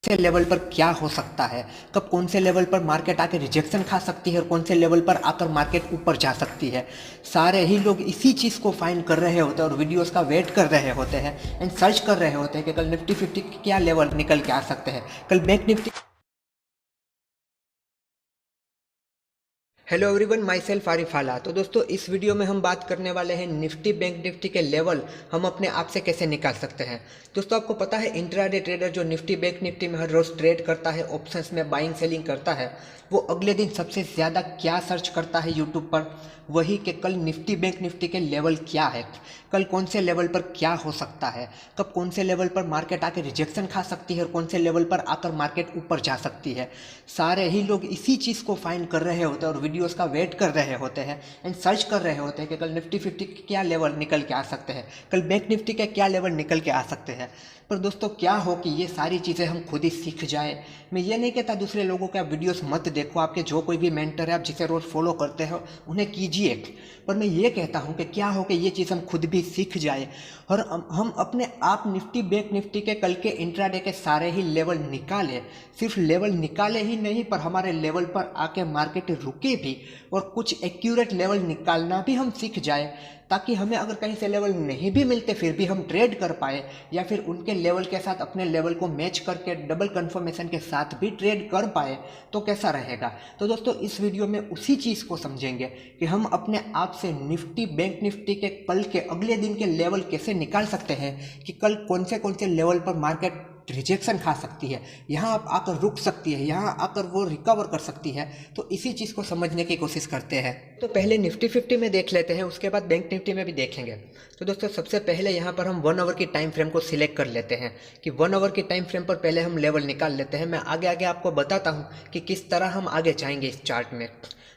से लेवल पर क्या हो सकता है, कब कौन से लेवल पर मार्केट आकर रिजेक्शन खा सकती है और कौन से लेवल पर आकर मार्केट ऊपर जा सकती है। सारे ही लोग इसी चीज़ को फाइंड कर रहे होते हैं और वीडियोस का वेट कर रहे होते हैं एंड सर्च कर रहे होते हैं कि कल निफ्टी 50 के क्या लेवल निकल के आ सकते हैं, कल bank Nifty. Hello everyone, my self Arif आला। तो दोस्तों, इस वीडियो में हम बात करने वाले हैं निफ्टी बैंक निफ्टी के लेवल हम अपने आप से कैसे निकाल सकते हैं। दोस्तों, आपको पता है इंट्राडे ट्रेडर जो निफ्टी बैंक निफ्टी में हर रोज ट्रेड करता है, ऑप्शंस में बाइंग सेलिंग करता है, वो अगले दिन सबसे ज़्यादा क्या सर्च करता है यूट्यूब पर? वही कि कल निफ्टी बैंक निफ्टी के लेवल क्या है, कल कौन से लेवल पर क्या हो सकता है, कब कौन से लेवल पर मार्केट आकर रिजेक्शन खा सकती है और कौन से लेवल पर आकर मार्केट ऊपर जा सकती है। सारे ही लोग इसी चीज़ को फाइंड कर रहे होते हैं और वीडियोस का वेट कर रहे होते हैं एंड सर्च कर रहे होते हैं कि कल निफ्टी 50 के क्या लेवल निकल के आ सकते हैं, कल बैंक निफ्टी के क्या लेवल निकल के आ सकते हैं। पर दोस्तों, क्या हो कि ये सारी चीज़ें हम खुद ही सीख जाए। मैं ये नहीं कहता दूसरे लोगों के आप वीडियोस मत देखो, आपके जो कोई भी मेंटर है आप जिसे रोज़ फॉलो करते हो उन्हें कीजिए, पर मैं ये कहता हूँ कि क्या हो कि ये चीज़ हम खुद भी सीख जाए और हम अपने आप निफ्टी बैंक निफ्टी के कल के इंट्राडे के सारे ही लेवल निकालें। सिर्फ लेवल निकाले ही नहीं, पर हमारे लेवल पर आके मार्केट रुके भी और कुछ एक्यूरेट लेवल निकालना भी हम सीख जाए, ताकि हमें अगर कहीं से लेवल नहीं भी मिलते फिर भी हम ट्रेड कर पाए, या फिर उनके लेवल के साथ अपने लेवल को मैच करके डबल कंफर्मेशन के साथ भी ट्रेड कर पाए तो कैसा रहेगा। तो दोस्तों, इस वीडियो में उसी चीज़ को समझेंगे कि हम अपने आप से निफ्टी बैंक निफ्टी के कल के अगले दिन के लेवल कैसे निकाल सकते हैं कि कल कौन से लेवल पर मार्केट रिजेक्शन खा सकती है, यहाँ आप आकर रुक सकती है, यहाँ आकर वो रिकवर कर सकती है। तो इसी चीज़ को समझने की कोशिश करते हैं। तो पहले निफ्टी 50 में देख लेते हैं, उसके बाद बैंक निफ्टी में भी देखेंगे। तो दोस्तों, सबसे पहले यहाँ पर हम 1 आवर की टाइम फ्रेम को सिलेक्ट कर लेते हैं कि 1 आवर की टाइम फ्रेम पर पहले हम लेवल निकाल लेते हैं। मैं आगे आगे आपको बताता हूँ कि किस तरह हम आगे जाएंगे इस चार्ट में।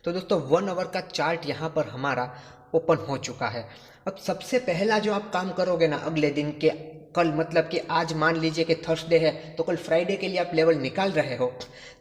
तो दोस्तों, 1 आवर का चार्ट यहाँ पर हमारा ओपन हो चुका है। अब सबसे पहला जो आप काम करोगे ना अगले दिन के, कल मतलब कि आज मान लीजिए कि थर्सडे है, तो कल फ्राइडे के लिए आप लेवल निकाल रहे हो,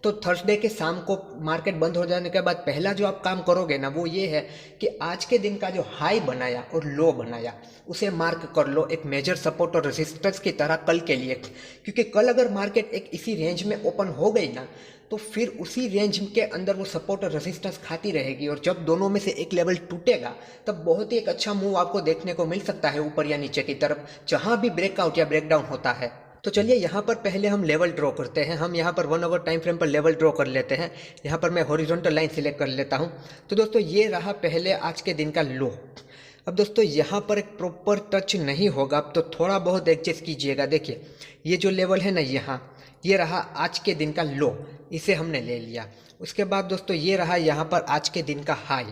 तो थर्सडे के शाम को मार्केट बंद हो जाने के बाद पहला जो आप काम करोगे ना वो ये है कि आज के दिन का जो हाई बनाया और लो बनाया उसे मार्क कर लो एक मेजर सपोर्ट और रेजिस्टेंस की तरह कल के लिए। क्योंकि कल अगर मार्केट एक इसी रेंज में ओपन हो गई ना, तो फिर उसी रेंज के अंदर वो सपोर्ट और रेजिस्टेंस खाती रहेगी, और जब दोनों में से एक लेवल टूटेगा तब बहुत ही एक अच्छा मूव आपको देखने को मिल सकता है ऊपर या नीचे की तरफ, जहां भी ब्रेकआउट या ब्रेकडाउन होता है। तो चलिए यहाँ पर पहले हम लेवल ड्रॉ करते हैं। हम यहाँ पर 1 आवर टाइम फ्रेम पर लेवल ड्रॉ कर लेते हैं। यहाँ पर मैं हॉरिजॉन्टल लाइन सिलेक्ट कर लेता हूँ। तो दोस्तों, ये रहा पहले आज के दिन का लो। अब दोस्तों, यहाँ पर एक प्रॉपर टच नहीं होगा, अब तो थोड़ा बहुत एडजस्ट कीजिएगा। देखिए, ये जो लेवल है ना, यहाँ ये रहा आज के दिन का लो, इसे हमने ले लिया। उसके बाद दोस्तों, ये रहा यहाँ पर आज के दिन का हाई,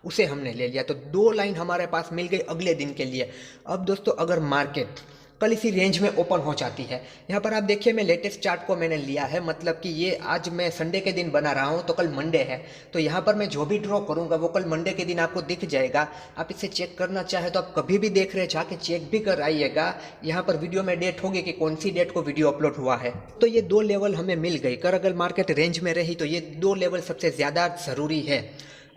उसे हमने ले लिया। तो 2 लाइन हमारे पास मिल गई अगले दिन के लिए। अब दोस्तों, अगर मार्केट कल इसी रेंज में ओपन हो जाती है, यहाँ पर आप देखिए मैं लेटेस्ट चार्ट को मैंने लिया है, मतलब कि ये आज मैं संडे के दिन बना रहा हूँ, तो कल मंडे है, तो यहाँ पर मैं जो भी ड्रॉ करूँगा वो कल मंडे के दिन आपको दिख जाएगा। आप इसे चेक करना चाहे तो आप कभी भी देख रहे जाके चेक भी कर आइएगा। यहाँ पर वीडियो में डेट होगी कि कौन सी डेट को वीडियो अपलोड हुआ है। तो ये 2 लेवल हमें मिल गई। कर अगर मार्केट रेंज में रही तो ये 2 लेवल सबसे ज़्यादा ज़रूरी है।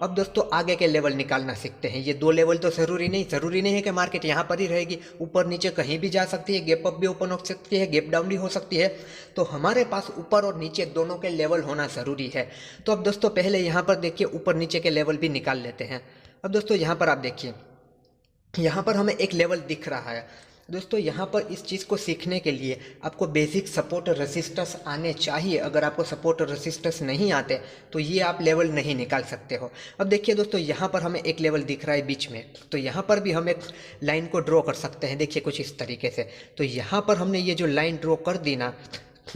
अब दोस्तों, आगे के लेवल निकालना सीखते हैं। ये 2 लेवल तो ज़रूरी नहीं है कि मार्केट यहाँ पर ही रहेगी, ऊपर नीचे कहीं भी जा सकती है, गैप अप भी ओपन हो सकती है, गैप डाउन भी हो सकती है। तो हमारे पास ऊपर और नीचे दोनों के लेवल होना ज़रूरी है। तो अब दोस्तों, पहले यहाँ पर देखिए ऊपर नीचे के लेवल भी निकाल लेते हैं। अब दोस्तों, यहाँ पर आप देखिए, यहाँ पर हमें एक लेवल दिख रहा है। दोस्तों, यहाँ पर इस चीज़ को सीखने के लिए आपको बेसिक सपोर्ट और रेसिस्टेंस आने चाहिए। अगर आपको सपोर्ट और रेसिस्टेंस नहीं आते तो ये आप लेवल नहीं निकाल सकते हो। अब देखिए दोस्तों, यहाँ पर हमें एक लेवल दिख रहा है बीच में, तो यहाँ पर भी हम एक लाइन को ड्रॉ कर सकते हैं। देखिए कुछ इस तरीके से। तो यहाँ पर हमने ये जो लाइन ड्रॉ कर दी ना,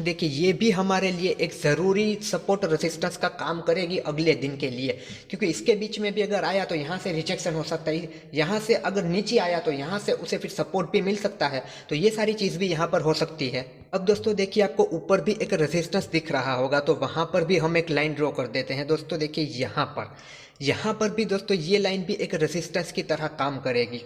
देखिए ये भी हमारे लिए एक ज़रूरी सपोर्ट रेजिस्टेंस का काम करेगी अगले दिन के लिए, क्योंकि इसके बीच में भी अगर आया तो यहाँ से रिजेक्शन हो सकता है, यहाँ से अगर नीचे आया तो यहाँ से उसे फिर सपोर्ट भी मिल सकता है। तो ये सारी चीज़ भी यहाँ पर हो सकती है। अब दोस्तों देखिए, आपको ऊपर भी एक रेजिस्टेंस दिख रहा होगा, तो वहाँ पर भी हम एक लाइन ड्रॉ कर देते हैं। दोस्तों देखिए, यहाँ पर भी दोस्तों ये लाइन भी एक रेजिस्टेंस की तरह काम करेगी।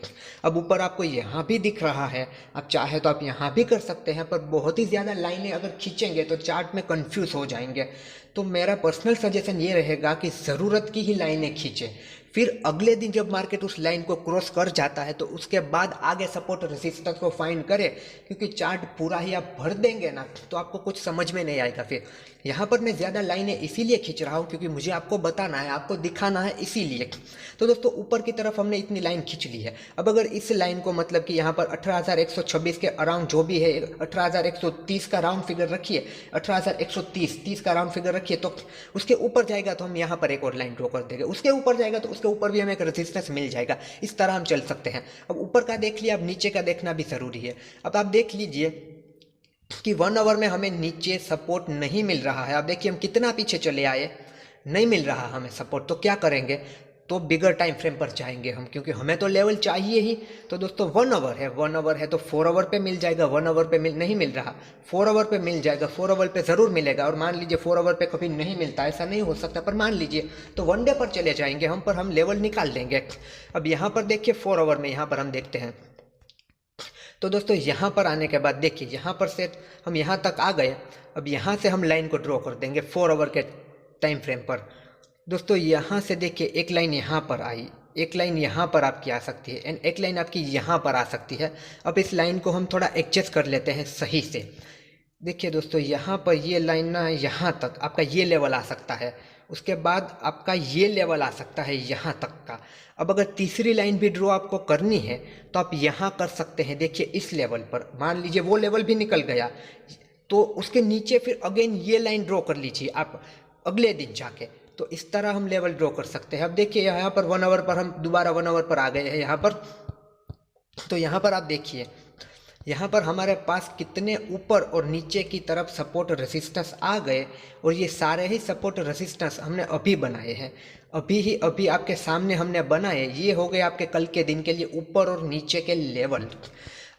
अब ऊपर आपको यहाँ भी दिख रहा है, आप चाहे तो आप यहाँ भी कर सकते हैं, पर बहुत ही ज़्यादा लाइनें अगर खींचेंगे तो चार्ट में कंफ्यूज हो जाएंगे। तो मेरा पर्सनल सजेशन ये रहेगा कि ज़रूरत की ही लाइनें खींचें, फिर अगले दिन जब मार्केट उस लाइन को क्रॉस कर जाता है तो उसके बाद आगे सपोर्ट रेजिस्टेंस को फाइंड करे, क्योंकि चार्ट पूरा ही आप भर देंगे ना तो आपको कुछ समझ में नहीं आएगा। फिर यहाँ पर मैं ज़्यादा लाइनें इसीलिए खींच रहा हूँ क्योंकि मुझे आपको बताना है, आपको दिखाना है, इसीलिए। तो दोस्तों ऊपर की तरफ हमने इतनी लाइन खींच ली है। अब अगर इस लाइन को मतलब कि यहाँ पर 18,126 के अराउंड जो भी है, 18,130 का राउंड फिगर रखिए, 18,130 30 का राउंड फिगर रखिए, तो उसके ऊपर जाएगा तो हम यहाँ पर एक और लाइन ड्रॉ कर देंगे, उसके ऊपर जाएगा तो उसके ऊपर भी हमें एक रेजिस्टेंस मिल जाएगा। इस तरह हम चल सकते हैं। अब ऊपर का देख लिया, अब नीचे का देखना भी ज़रूरी है। अब आप देख लीजिए कि 1 आवर में हमें नीचे सपोर्ट नहीं मिल रहा है। अब देखिए हम कितना पीछे चले आए, नहीं मिल रहा हमें सपोर्ट, तो क्या करेंगे, तो बिगर टाइम फ्रेम पर जाएंगे हम, क्योंकि हमें तो लेवल चाहिए ही। तो दोस्तों 1 आवर है, 1 आवर है तो 4 आवर पे मिल जाएगा। 1 आवर पे नहीं मिल रहा, 4 आवर पे मिल जाएगा, 4 आवर पे ज़रूर मिलेगा। और मान लीजिए 4 आवर पे कभी नहीं मिलता, ऐसा नहीं हो सकता, पर मान लीजिए तो 1 डे पर चले जाएंगे हम, पर हम लेवल निकाल देंगे। अब यहाँ पर देखिए 4 आवर में यहाँ पर हम देखते हैं, तो दोस्तों यहाँ पर आने के बाद देखिए यहाँ पर से हम यहाँ तक आ गए। अब यहाँ से हम लाइन को ड्रॉ कर देंगे 4 आवर के टाइम फ्रेम पर। दोस्तों यहाँ से देखिए एक लाइन यहाँ पर आई, एक लाइन यहाँ पर आपकी आ सकती है एंड एक लाइन आपकी यहाँ पर आ सकती है। अब इस लाइन को हम थोड़ा एडजस्ट कर लेते हैं सही से। देखिए दोस्तों यहाँ पर ये लाइन ना यहाँ तक आपका ये लेवल आ सकता है, उसके बाद आपका ये लेवल आ सकता है यहाँ तक का। अब अगर तीसरी लाइन भी ड्रॉ आपको करनी है तो आप यहाँ कर सकते हैं। देखिए इस लेवल पर मान लीजिए वो लेवल भी निकल गया तो उसके नीचे फिर अगेन ये लाइन ड्रॉ कर लीजिए आप अगले दिन जाके, तो इस तरह हम लेवल ड्रॉ कर सकते हैं। अब देखिए यहाँ पर 1 आवर पर हम दोबारा 1 आवर पर आ गए हैं यहाँ पर। तो यहाँ पर आप देखिए यहाँ पर हमारे पास कितने ऊपर और नीचे की तरफ सपोर्ट रेजिस्टेंस आ गए, और ये सारे ही सपोर्ट रेजिस्टेंस हमने अभी बनाए हैं, अभी आपके सामने हमने बनाए। ये हो गए आपके कल के दिन के लिए ऊपर और नीचे के लेवल।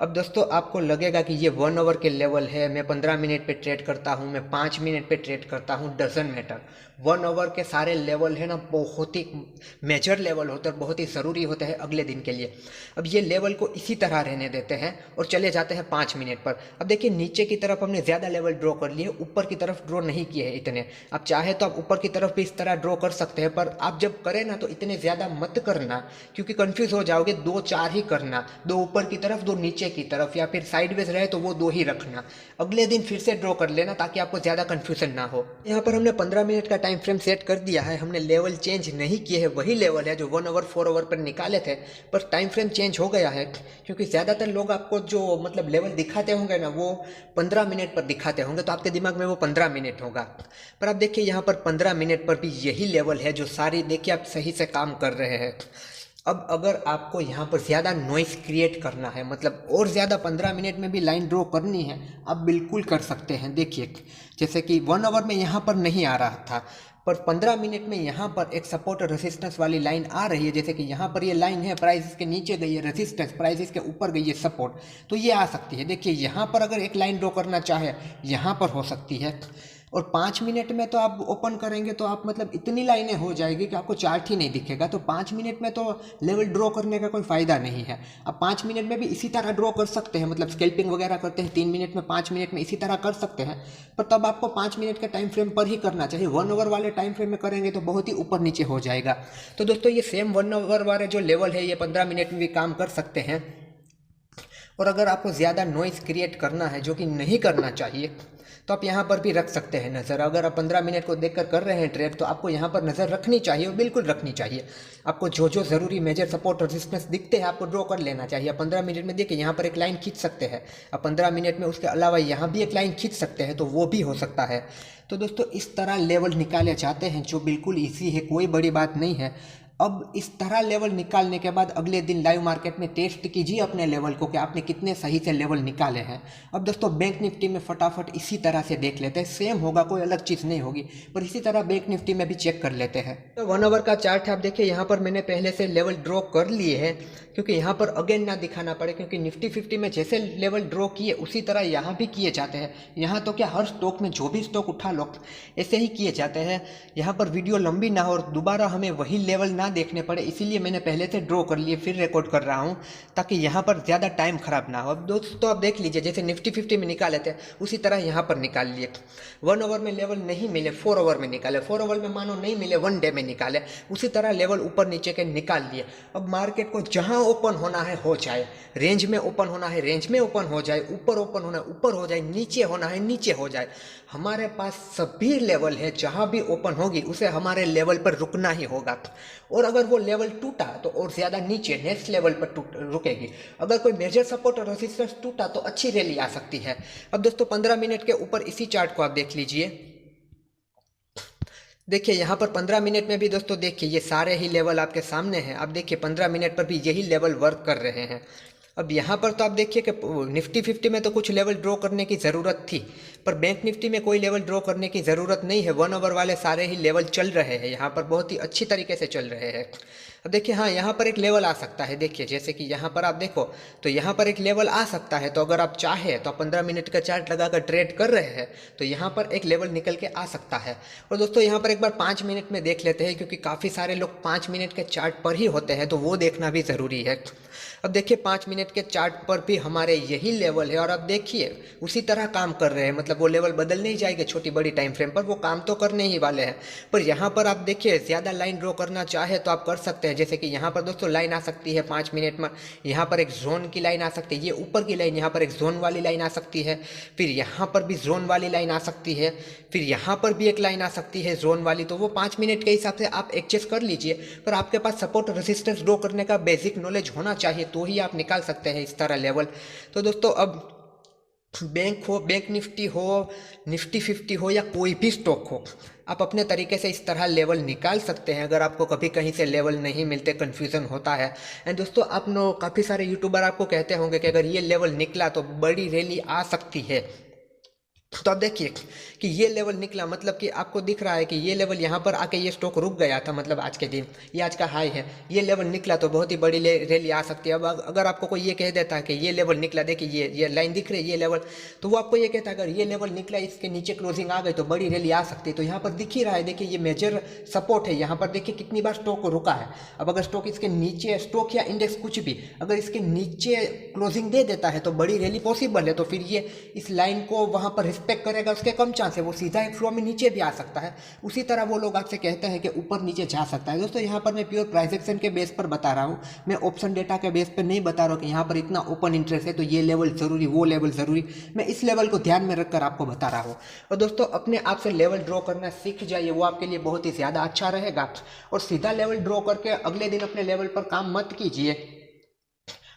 अब दोस्तों आपको लगेगा कि ये 1 आवर के लेवल है, मैं 15 मिनट पे ट्रेड करता हूँ, मैं 5 मिनट पे ट्रेड करता हूँ, डजंट मैटर। 1 आवर के सारे लेवल है ना बहुत ही मेजर लेवल होते हैं, बहुत ही ज़रूरी होते हैं अगले दिन के लिए। अब ये लेवल को इसी तरह रहने देते हैं और चले जाते हैं 5 मिनट पर। अब देखिए नीचे की तरफ हमने ज़्यादा लेवल ड्रॉ कर लिए, ऊपर की तरफ ड्रॉ नहीं किए हैं इतने। आप चाहे तो आप ऊपर की तरफ भी इस तरह ड्रॉ कर सकते हैं, पर आप जब करें ना तो इतने ज़्यादा मत करना, क्योंकि कन्फ्यूज़ हो जाओगे। 2-4 ही करना, 2 ऊपर की तरफ 2 नीचे की तरफ, या फिर साइडवेज रहे तो वो 2 ही रखना। अगले दिन फिर से ड्रॉ कर लेना ताकि आपको ज़्यादा कन्फ्यूजन ना हो। यहाँ पर हमने 15 मिनट का टाइम फ्रेम सेट कर दिया है, हमने लेवल चेंज नहीं किए हैं, वही लेवल है जो 1 आवर 4 आवर पर निकाले थे, पर टाइम फ्रेम चेंज हो गया है क्योंकि ज़्यादातर लोग आपको जो मतलब लेवल दिखाते होंगे ना वो 15 मिनट पर दिखाते होंगे, तो आपके दिमाग में वो 15 मिनट होगा। पर आप देखिए यहाँ पर 15 मिनट पर भी यही लेवल है जो सारी देखिए आप सही से काम कर रहे हैं। अब अगर आपको यहाँ पर ज़्यादा नॉइस क्रिएट करना है, मतलब और ज़्यादा 15 मिनट में भी लाइन ड्रॉ करनी है, आप बिल्कुल कर सकते हैं। देखिए जैसे कि 1 आवर में यहाँ पर नहीं आ रहा था, पर 15 मिनट में यहाँ पर एक सपोर्ट रेजिस्टेंस वाली लाइन आ रही है। जैसे कि यहाँ पर ये लाइन है, प्राइस इसके नीचे गई है रेजिस्टेंस, प्राइस इसके ऊपर गई है सपोर्ट, तो ये आ सकती है। देखिए यहाँ पर अगर एक लाइन ड्रॉ करना चाहे यहाँ पर हो सकती है, और 5 मिनट में तो आप ओपन करेंगे तो आप मतलब इतनी लाइनें हो जाएगी कि आपको चार्ट ही नहीं दिखेगा। तो 5 मिनट में तो लेवल ड्रॉ करने का कोई फ़ायदा नहीं है। आप 5 मिनट में भी इसी तरह ड्रॉ कर सकते हैं, मतलब स्कैल्पिंग वगैरह करते हैं 3 मिनट में, 5 मिनट में इसी तरह कर सकते हैं, पर तब आपको 5 मिनट के टाइम फ्रेम पर ही करना चाहिए। 1 आवर वाले टाइम फ्रेम में करेंगे तो बहुत ही ऊपर नीचे हो जाएगा। तो दोस्तों ये सेम 1 आवर वाले जो लेवल है ये 15 मिनट में भी काम कर सकते हैं। और अगर आपको ज़्यादा नॉइस क्रिएट करना है, जो कि नहीं करना चाहिए, तो आप यहाँ पर भी रख सकते हैं नज़र। अगर आप 15 मिनट को देखकर कर रहे हैं ट्रेड तो आपको यहाँ पर नज़र रखनी चाहिए, और बिल्कुल रखनी चाहिए। आपको जो जो ज़रूरी मेजर सपोर्ट रेजिस्टेंस दिखते हैं आपको ड्रॉ कर लेना चाहिए। आप 15 मिनट में देखिए यहाँ पर एक लाइन खींच सकते हैं, आप 15 मिनट में उसके अलावा यहाँ भी एक लाइन खींच सकते हैं, तो वो भी हो सकता है। तो दोस्तों इस तरह लेवल निकाले जाते हैं, जो बिल्कुल ईजी है, कोई बड़ी बात नहीं है। अब इस तरह लेवल निकालने के बाद अगले दिन लाइव मार्केट में टेस्ट कीजिए अपने लेवल को कि आपने कितने सही से लेवल निकाले हैं। अब दोस्तों बैंक निफ्टी में फटाफट इसी तरह से देख लेते हैं, सेम होगा, कोई अलग चीज़ नहीं होगी, पर इसी तरह बैंक निफ्टी में भी चेक कर लेते हैं। तो 1 आवर का चार्ट है, आप देखिए यहाँ पर मैंने पहले से लेवल ड्रॉ कर लिए हैं, क्योंकि यहाँ पर अगेन ना दिखाना पड़े, क्योंकि निफ्टी 50 में जैसे लेवल ड्रॉ किए उसी तरह यहाँ भी किए जाते हैं। यहाँ तो क्या, हर स्टॉक में जो भी स्टॉक उठा लो ऐसे ही किए जाते हैं। यहाँ पर वीडियो लंबी ना हो और दोबारा हमें वही लेवल ना ना देखने पड़े, इसीलिए मैंने पहले से ड्रॉ कर लिए, फिर रिकॉर्ड कर रहा हूँ ताकि यहाँ पर ज़्यादा टाइम खराब ना हो। अब दोस्तों आप देख लीजिए, जैसे निफ्टी 50 में निकाले थे उसी तरह यहाँ पर निकाल लिए। 1 आवर में लेवल नहीं मिले 4 आवर में निकाले, 4 आवर में मानो नहीं मिले 1 डे में निकाले, उसी तरह लेवल ऊपर नीचे के निकाल लिए। अब मार्केट को जहाँ ओपन होना है हो जाए, रेंज में ओपन होना है रेंज में ओपन हो जाए, ऊपर ओपन होना है ऊपर हो जाए, नीचे होना है नीचे हो जाए, हमारे पास सभी लेवल है, जहाँ भी ओपन होगी उसे हमारे लेवल पर रुकना ही होगा। और अगर वो लेवल टूटा तो और ज़्यादा नीचे नेक्स्ट लेवल पर रुकेगी। अगर कोई मेजर सपोर्ट और रेजिस्टेंस टूटा तो अच्छी रैली आ सकती है। अब दोस्तों 15 मिनट के ऊपर इसी चार्ट को आप देख लीजिए, देखिए यहाँ पर 15 मिनट में भी दोस्तों देखिए ये सारे ही लेवल आपके सामने हैं। आप देखिए 15 मिनट पर भी यही लेवल वर्क कर रहे हैं। अब यहाँ पर तो आप देखिए कि निफ्टी 50 में तो कुछ लेवल ड्रॉ करने की ज़रूरत थी, पर बैंक निफ्टी में कोई लेवल ड्रॉ करने की ज़रूरत नहीं है। 1 आवर वाले सारे ही लेवल चल रहे हैं, यहाँ पर बहुत ही अच्छी तरीके से चल रहे हैं। अब देखिए हाँ, यहाँ पर एक लेवल आ सकता है, देखिए जैसे कि यहाँ पर आप देखो तो यहाँ पर एक लेवल आ सकता है। तो अगर आप चाहे तो आप 15 मिनट का चार्ट लगाकर ट्रेड कर रहे हैं तो यहाँ पर एक लेवल निकल के आ सकता है। और दोस्तों यहाँ पर एक बार 5 मिनट में देख लेते हैं, क्योंकि काफ़ी सारे लोग 5 मिनट के चार्ट पर ही होते हैं, तो वो देखना भी ज़रूरी है। अब देखिए 5 मिनट के चार्ट पर भी हमारे यही लेवल है और अब देखिए उसी तरह काम कर रहे हैं, मतलब वो लेवल बदल नहीं जाएंगे छोटी बड़ी टाइम फ्रेम पर, वो काम तो करने ही वाले हैं। पर यहाँ पर आप देखिए ज़्यादा लाइन ड्रॉ करना चाहे तो आप कर सकते हैं, जैसे कि यहाँ पर दोस्तों लाइन आ सकती है 5 मिनट में, यहाँ पर एक जोन की लाइन आ सकती है, ये ऊपर की लाइन, यहाँ पर एक जोन वाली लाइन आ सकती है, फिर यहाँ पर भी जोन वाली लाइन आ सकती है, फिर यहाँ पर भी एक लाइन आ सकती है जोन वाली। तो वो 5 मिनट के हिसाब से आप एडजस्ट कर लीजिए, पर आपके पास सपोर्ट रेजिस्टेंस ड्रॉ करने का बेसिक नॉलेज होना चाहिए, तो ही आप निकाल सकते हैं इस तरह लेवल। तो दोस्तों अब बैंक निफ्टी हो, निफ्टी 50 हो या कोई भी स्टॉक हो, आप अपने तरीके से इस तरह लेवल निकाल सकते हैं अगर आपको कभी कहीं से लेवल नहीं मिलते, कन्फ्यूज़न होता है। एंड दोस्तों आप काफ़ी सारे यूट्यूबर आपको कहते होंगे कि अगर ये लेवल निकला तो बड़ी रैली आ सकती है। तो आप देखिए कि ये लेवल निकला, मतलब कि आपको दिख रहा है कि ये लेवल यहाँ पर आके ये स्टॉक रुक गया था, मतलब आज के दिन ये आज का हाई है, ये लेवल निकला तो बहुत ही बड़ी रैली आ सकती है। अब अगर आपको कोई ये कह देता है कि ये लेवल निकला, देखिए ये लाइन दिख रही है ये लेवल, तो वो आपको ये कहता है अगर ये लेवल निकला इसके नीचे क्लोजिंग आ गई तो बड़ी रैली आ सकती है। तो यहाँ पर दिख ही रहा है, देखिए ये मेजर सपोर्ट है, यहाँ पर देखिए कितनी बार स्टॉक रुका है। अब अगर स्टॉक इसके नीचे, स्टॉक या इंडेक्स कुछ भी अगर इसके नीचे क्लोजिंग दे देता है तो बड़ी रैली पॉसिबल है। तो फिर ये इस लाइन को वहाँ पर रिस्पेक्ट करेगा, उसके कम चांस है, वो सीधा एक फ्लो में नीचे भी आ सकता है। उसी तरह वो लोग आपसे कहते हैं कि ऊपर नीचे जा सकता है। दोस्तों यहाँ पर मैं प्योर प्राइस एक्शन के बेस पर बता रहा हूँ, मैं ऑप्शन डेटा के बेस पर नहीं बता रहा हूँ कि यहाँ पर इतना ओपन इंटरेस्ट है तो ये लेवल ज़रूरी वो लेवल ज़रूरी, मैं इस लेवल को ध्यान में रखकर आपको बता रहा हूँ। और दोस्तों अपने आप से लेवल ड्रॉ करना सीख जाइए, वो आपके लिए बहुत ही ज़्यादा अच्छा रहेगा। और सीधा लेवल ड्रॉ करके अगले दिन अपने लेवल पर काम मत कीजिए।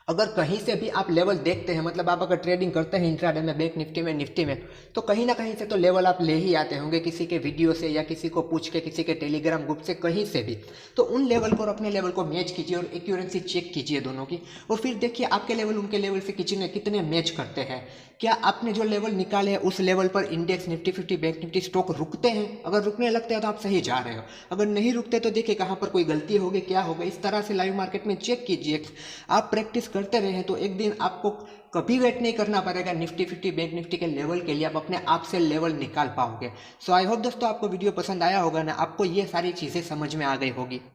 अगर कहीं से भी आप लेवल देखते हैं, मतलब आप अगर ट्रेडिंग करते हैं इंट्राडे में, बैंक निफ्टी में, निफ्टी में, तो कहीं ना कहीं से तो लेवल आप ले ही आते होंगे, किसी के वीडियो से या किसी को पूछ के, किसी के टेलीग्राम ग्रुप से, कहीं से भी। तो उन लेवल को और अपने लेवल को मैच कीजिए और एक्यूरेंसी चेक कीजिए दोनों की, और फिर देखिए आपके लेवल उनके लेवल से कितने मैच करते हैं। क्या आपने जो लेवल निकाले हैं उस लेवल पर index, Nifty 50, bank Nifty stock रुकते हैं? अगर रुकने लगते हैं तो आप सही जा रहे हो, अगर नहीं रुकते तो देखिए कहाँ पर कोई गलती होगी, क्या होगा, इस तरह से लाइव मार्केट में चेक कीजिए। आप प्रैक्टिस करते रहें तो एक दिन आपको कभी वेट नहीं करना पड़ेगा निफ्टी 50, बैंक निफ्टी के लेवल के लिए, आप अपने आप से लेवल निकाल पाओगे। सो आई होप दोस्तों आपको वीडियो पसंद आया होगा ना, आपको ये सारी चीज़ें समझ में आ गई होगी।